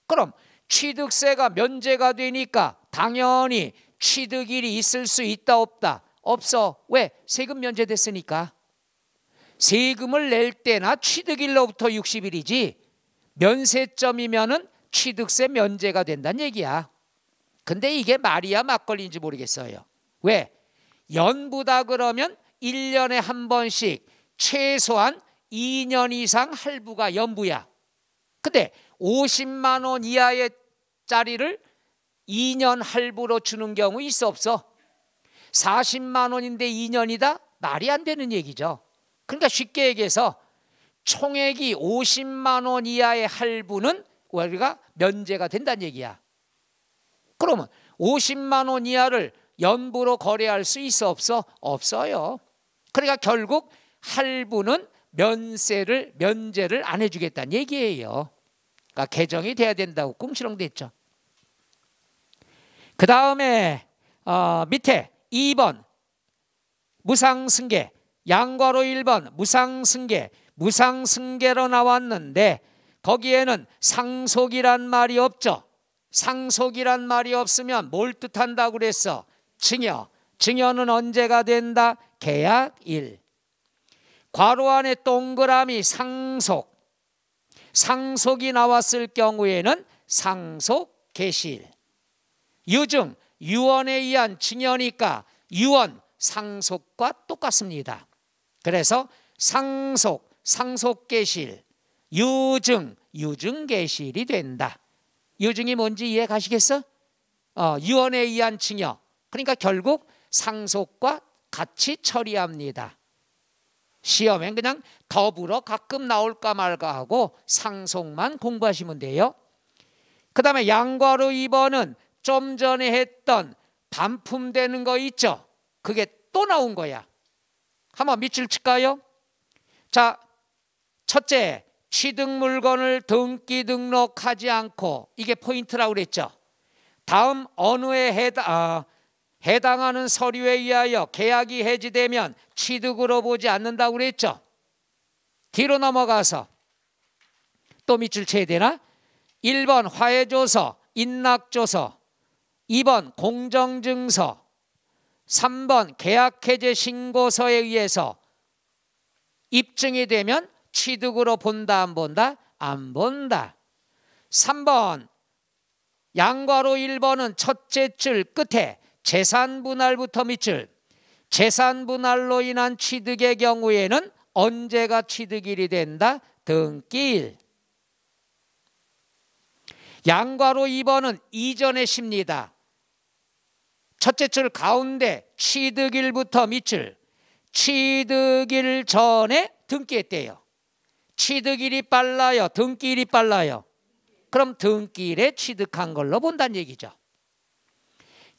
[SPEAKER 1] 그럼 취득세가 면제가 되니까 당연히 취득일이 있을 수 있다 없다? 없어. 왜? 세금 면제됐으니까. 세금을 낼 때나 취득일로부터 60일이지 면세점이면은 취득세 면제가 된다는 얘기야. 근데 이게 말이야 막걸리인지 모르겠어요. 왜? 연부다 그러면 1년에 한 번씩 최소한 2년 이상 할부가 연부야. 근데 50만 원 이하의 짜리를 2년 할부로 주는 경우 있어 없어? 40만 원인데 2년이다? 말이 안 되는 얘기죠. 그러니까 쉽게 얘기해서 총액이 50만 원 이하의 할부는 우리가 면제가 된다는 얘기야. 그러면 50만 원 이하를 연부로 거래할 수 있어 없어? 없어요. 그러니까 결국 할부는 면제를 안 해주겠다는 얘기예요. 그러니까 개정이 돼야 된다고 꿍시렁댔죠. 그 다음에 밑에 2번 무상승계, 양괄호 1번 무상승계로 나왔는데 거기에는 상속이란 말이 없죠. 상속이란 말이 없으면 뭘 뜻한다고 그랬어? 증여. 증여는 언제가 된다? 계약일. 괄호 안에 동그라미 상속이 나왔을 경우에는 상속 개시일. 유증, 유언에 의한 증여니까 유언, 상속과 똑같습니다. 그래서 상속 개시일, 유증 개시일이 된다. 유증이 뭔지 이해 가시겠어? 유언에 의한 증여. 그러니까 결국 상속과 같이 처리합니다. 시험엔 그냥 더불어 가끔 나올까 말까 하고 상속만 공부하시면 돼요. 그 다음에 양괄호 2번은 좀 전에 했던 반품되는 거 있죠? 그게 또 나온 거야. 한번 밑줄 칠까요? 자, 첫째, 취득 물건을 등기 등록하지 않고, 이게 포인트라고 그랬죠. 다음 어느 해 해당하는 서류에 의하여 계약이 해지되면 취득으로 보지 않는다고 그랬죠. 뒤로 넘어가서 또 밑줄 쳐야 되나? 1번 화해조서, 인락조서, 2번 공정증서, 3번 계약해제 신고서에 의해서 입증이 되면 취득으로 본다 안 본다? 안 본다. 3번 양괄호 1번은 첫째 줄 끝에 재산분할부터 밑줄, 재산분할로 인한 취득의 경우에는 언제가 취득일이 된다? 등기일. 양괄호 2번은 이전의 시입니다. 첫째 줄 가운데 취득일부터 밑줄, 취득일 전에 등기했대요. 취득일이 빨라요? 등기일이 빨라요? 그럼 등기일에 취득한 걸로 본다는 얘기죠.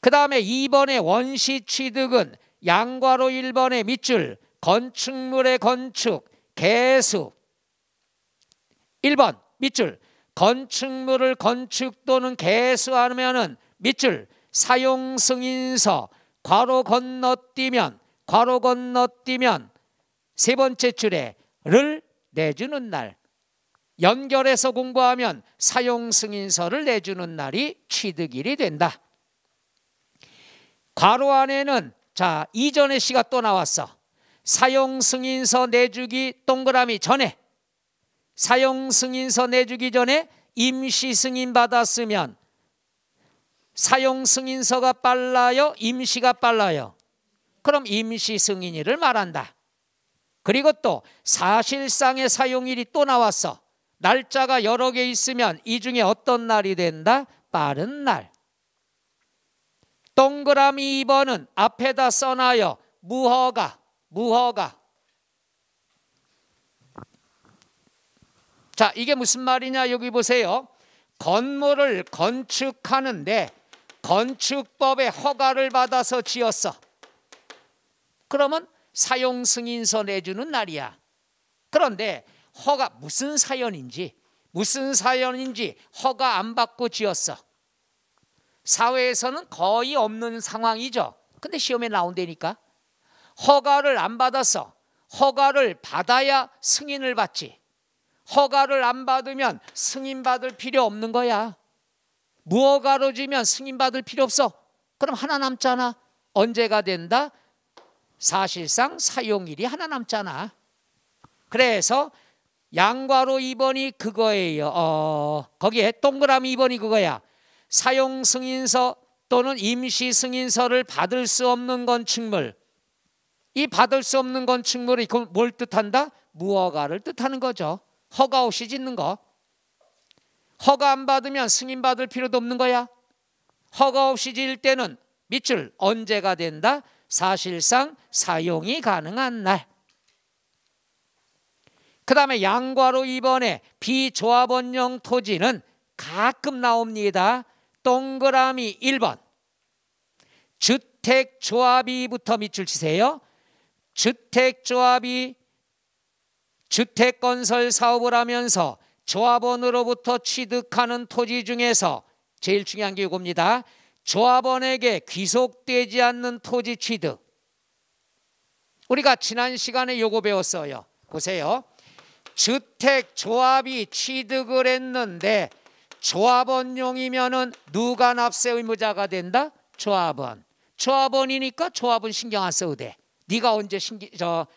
[SPEAKER 1] 그 다음에 2번의 원시 취득은 양괄호 1번의 밑줄, 건축물의 건축, 개수. 1번 밑줄, 건축물을 건축 또는 개수하면은 밑줄, 사용승인서, 괄호 건너뛰면 세 번째 줄에 를 내주는 날, 연결해서 공부하면 사용승인서를 내주는 날이 취득일이 된다. 괄호 안에는 자 이전의 시가 또 나왔어. 사용승인서 내주기 동그라미 전에, 사용승인서 내주기 전에 임시승인 받았으면 사용승인서가 빨라요? 임시가 빨라요? 그럼 임시승인일을 말한다. 그리고 또 사실상의 사용일이 또 나왔어. 날짜가 여러 개 있으면 이 중에 어떤 날이 된다? 빠른 날. 동그라미 2번은 앞에다 써놔요. 무허가. 자, 이게 무슨 말이냐? 여기 보세요. 건물을 건축하는데 건축법에 허가를 받아서 지었어. 그러면 사용승인서 내주는 날이야. 그런데 허가 무슨 사연인지 허가 안 받고 지었어. 사회에서는 거의 없는 상황이죠. 근데 시험에 나온다니까. 허가를 안 받았어. 허가를 받아야 승인을 받지. 허가를 안 받으면 승인 받을 필요 없는 거야. 무허가로 지면 승인받을 필요 없어. 그럼 하나 남잖아. 언제가 된다? 사실상 사용일이 하나 남잖아. 그래서 양괄호 2번이 그거예요. 거기에 동그라미 2번이 그거야. 사용 승인서 또는 임시 승인서를 받을 수 없는 건축물. 이 받을 수 없는 건축물이 뭘 뜻한다? 무허가를 뜻하는 거죠. 허가 없이 짓는 거. 허가 안 받으면 승인받을 필요도 없는 거야. 허가 없이 지을 때는 밑줄 언제가 된다? 사실상 사용이 가능한 날. 그 다음에 양괄호 2번에 비조합원용 토지는 가끔 나옵니다. 동그라미 1번. 주택조합이부터 밑줄 치세요. 주택조합이 주택건설 사업을 하면서 조합원으로부터 취득하는 토지 중에서 제일 중요한 게 이겁니다. 조합원에게 귀속되지 않는 토지 취득. 우리가 지난 시간에 요거 배웠어요. 보세요. 주택조합이 취득을 했는데 조합원용이면은 누가 납세 의무자가 된다? 조합원. 조합원이니까 조합은 신경 안 써도 돼. 네가 언제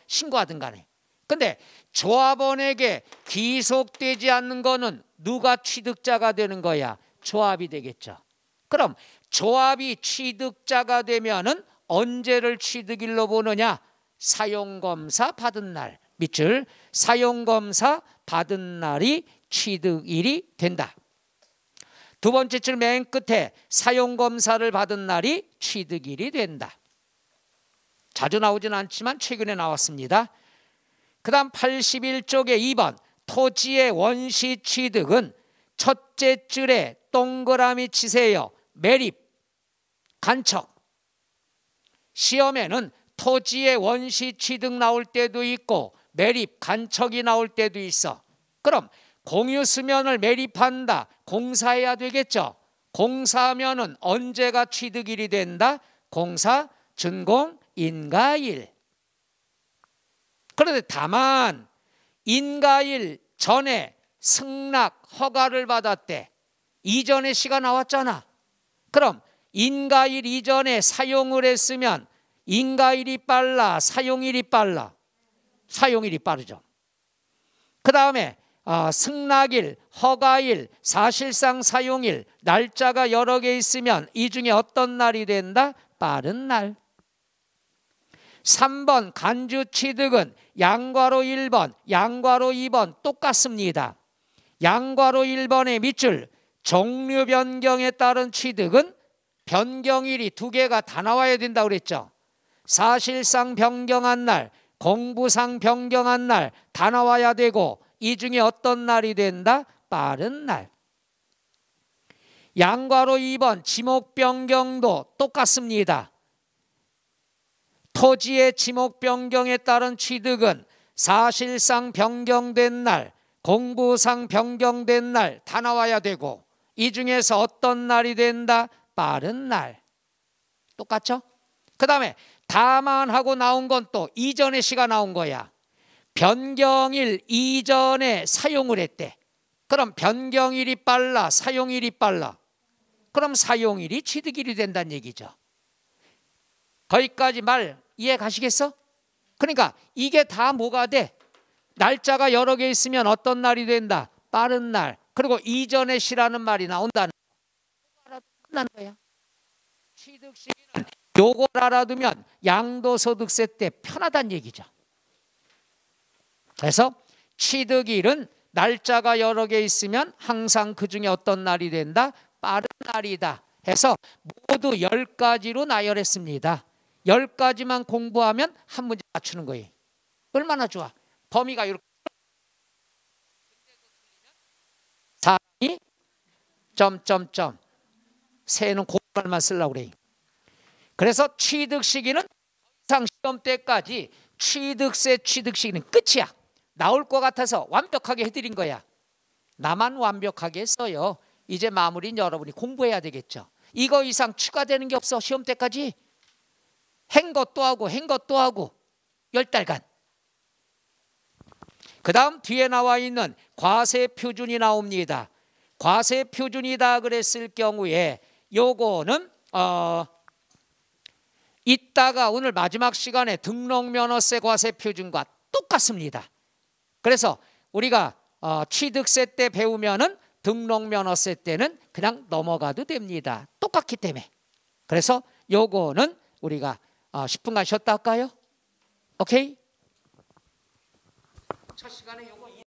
[SPEAKER 1] 신고하든 간에. 근데 조합원에게 귀속되지 않는 거는 누가 취득자가 되는 거야? 조합이 되겠죠. 그럼 조합이 취득자가 되면은 언제를 취득일로 보느냐? 사용검사 받은 날. 밑줄 사용검사 받은 날이 취득일이 된다. 두 번째 줄 맨 끝에 사용검사를 받은 날이 취득일이 된다. 자주 나오진 않지만 최근에 나왔습니다. 그 다음 81쪽에 2번 토지의 원시 취득은 첫째 줄에 동그라미 치세요. 매립, 간척. 시험에는 토지의 원시 취득 나올 때도 있고 매립, 간척이 나올 때도 있어. 그럼 공유수면을 매립한다. 공사해야 되겠죠. 공사하면은 언제가 취득일이 된다? 공사, 준공, 인가일. 그런데 다만 인가일 전에 승낙 허가를 받았대. 이전의 시가 나왔잖아. 그럼 인가일 이전에 사용을 했으면 인가일이 빨라, 사용일이 빨라? 사용일이 빠르죠. 그 다음에 승낙일, 허가일, 사실상 사용일, 날짜가 여러 개 있으면 이 중에 어떤 날이 된다? 빠른 날. 3번 간주 취득은 양괄호 1번, 양괄호 2번 똑같습니다. 양괄호 1번의 밑줄 종류 변경에 따른 취득은 변경일이 두 개가 다 나와야 된다고 그랬죠. 사실상 변경한 날, 공부상 변경한 날 다 나와야 되고 이 중에 어떤 날이 된다? 빠른 날. 양괄호 2번 지목 변경도 똑같습니다. 토지의 지목 변경에 따른 취득은 사실상 변경된 날, 공부상 변경된 날 다 나와야 되고 이 중에서 어떤 날이 된다? 빠른 날. 똑같죠? 그 다음에 다만 하고 나온 건 또 이전의 시가 나온 거야. 변경일 이전에 사용을 했대. 그럼 변경일이 빨라, 사용일이 빨라? 그럼 사용일이 취득일이 된다는 얘기죠. 거기까지 말 이해 가시겠어? 그러니까 이게 다 뭐가 돼? 날짜가 여러 개 있으면 어떤 날이 된다? 빠른 날. 그리고 이전의 시라는 말이 나온다는 거야. 취득 시기는 요걸 알아두면 양도소득세 때 편하다는 얘기죠. 그래서 취득일은 날짜가 여러 개 있으면 항상 그 중에 어떤 날이 된다? 빠른 날이다 해서 모두 10가지로 나열했습니다. 10가지만 공부하면 한 문제 맞추는 거예요. 얼마나 좋아. 범위가 이렇게 사람이 점점점 새는 고말만 쓰려고 그래요. 그래서 취득 시기는 이상 시험 때까지 취득세 취득 시기는 끝이야. 나올 것 같아서 완벽하게 해드린 거야. 나만 완벽하게 했어요. 이제 마무리는 여러분이 공부해야 되겠죠. 이거 이상 추가되는 게 없어. 시험 때까지 한 것도 하고 한 것도 하고 10달간. 그 다음 뒤에 나와 있는 과세 표준이 나옵니다. 과세 표준이다 그랬을 경우에 요거는 이따가 오늘 마지막 시간에 등록면허세 과세 표준과 똑같습니다. 그래서 우리가 취득세 때 배우면은 등록면허세 때는 그냥 넘어가도 됩니다. 똑같기 때문에. 그래서 요거는 우리가 10분간 쉬었다 할까요? 오케이? 첫 시간에